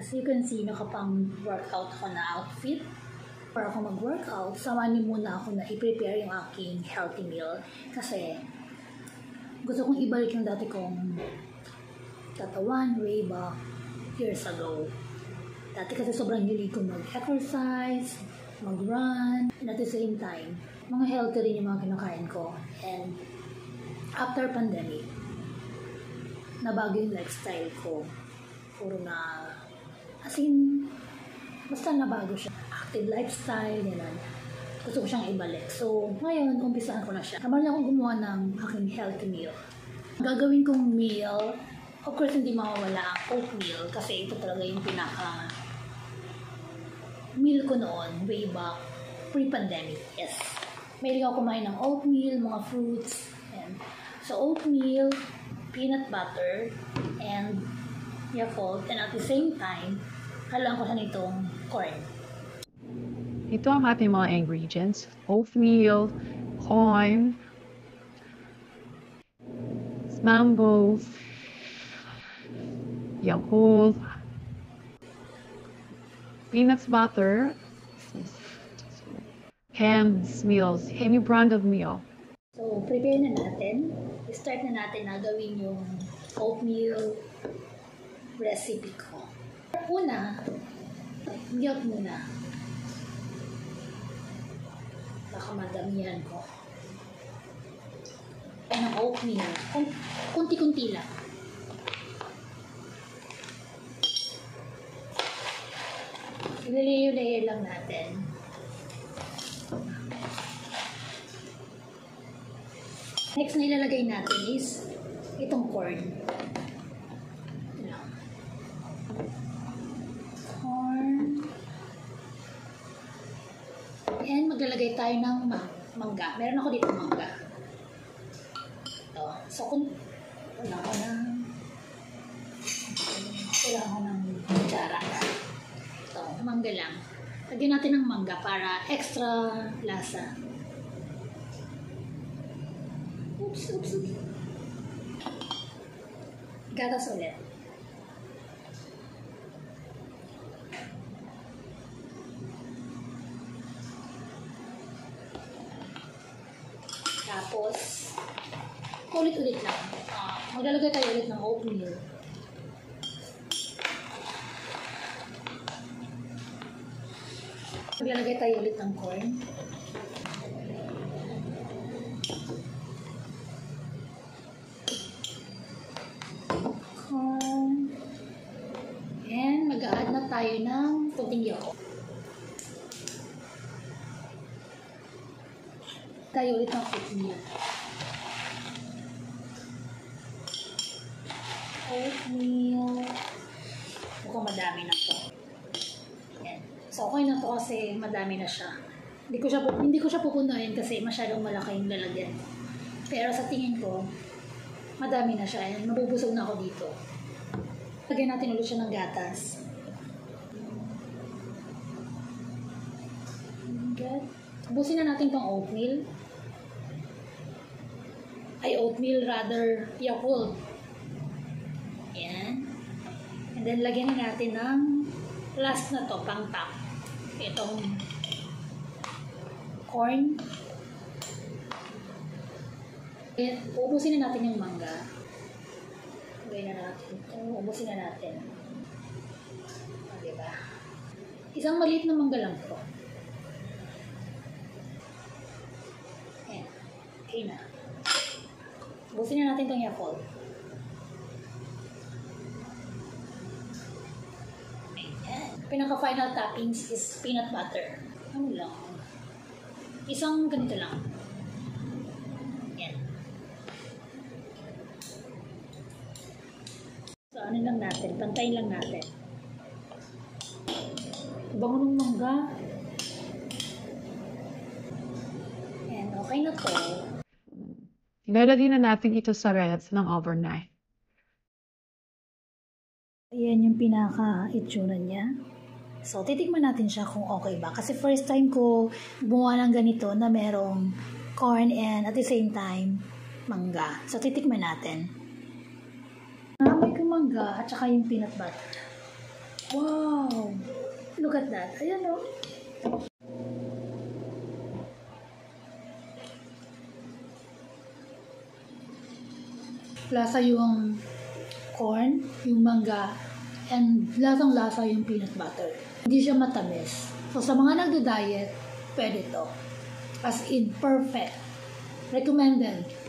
As you can see, nakapang-workout ako na outfit. Para ako mag-workout, samahan niyo muna ako na i-prepare yung aking healthy meal. Kasi gusto kong ibalik yung dati kong katawan way back years ago. Dati kasi sobrang hilig ko mag-exercise, mag-run, and at the same time, mga healthy rin yung mga kinakain ko. And after pandemic, nabago yung lifestyle ko. Puro na, as in, basta nabago siya. Active lifestyle, gano'n. Gusto ko siyang ibalik. So, ngayon, umpisahan ko na siya. Naman akong gumawa ng aking healthy meal. Gagawin kong meal, of course, hindi mawawala ang oatmeal kasi ito talaga yung pinaka meal ko noon, way back, pre-pandemic. Yes. Mahilig ako kumain ng oatmeal, mga fruits. And so, oatmeal, peanut butter, and Yakult. And at the same time, haluan ko siya nitong corn. Ito ang ating mga ingredients. Oatmeal, corn, mango, Yakult, peanut butter, canned meals, any brand of meal. So, prepare na natin. Start na natin na gawin yung oatmeal recipe ko. Una, milk muna. Baka madamihan ko. Ay, ng oatmeal. Kunti-kunti lang. Layer-layer lang natin. Next na ilalagay natin is itong corn. Corn. And maglalagay tayo ng mangga. Meron ako dito mangga. Ito. So, kung wala ko ng kutsara. Ito, mangga lang. Lagyan natin ng mangga para extra lasa. Oops. Gatas ulit. Tapos, ulit-ulit lang. Maglalagay tayo ulit ng oatmeal. Maglalagay tayo ulit ng corn. And mag-a-add na tayo ng kunting Yakult. Tayo ulit ng oatmeal. Mukhang madami na to. Yan. So, okay na to kasi madami na siya. Hindi ko siya pupunuin kasi masyadong malaki yung lalagyan. Pero sa tingin ko, madami na siya. And mabubusog na ako dito. Lagyan natin ulit siya ng gatas. Good. Ubusin na natin itong oatmeal. Yakult. Yan. And then, lagyan natin ng last na to, pang top. Itong corn. And, ubusin na natin yung mangga. Lagyan na natin ito. Ubusin na natin. Diba? Isang maliit na mangga lang to. Ayan. Okay na. Ubusin na natin itong Yakult. Ayan. Pinaka-final toppings is peanut butter. Ano lang? Isang ganito lang. Ayan. So, ano lang natin? Pantayin lang natin. Bango ng mangga. Ayan. Okay na to. Ilalagay na natin ito sa reds ng overnight. Ayan yung pinaka-itsura niya. So, titikman natin siya kung okay ba. Kasi first time ko gumawa ng ganito na merong corn and at the same time, mangga. So, titikman natin. May mangga at saka yung peanut butter. Wow! Look at that. Ayan o. Lasa yung corn, yung mangga, and lasang-lasa yung peanut butter. Hindi siya matamis. So, sa mga nagda-diet, pwede to. As in, perfect. Recommended.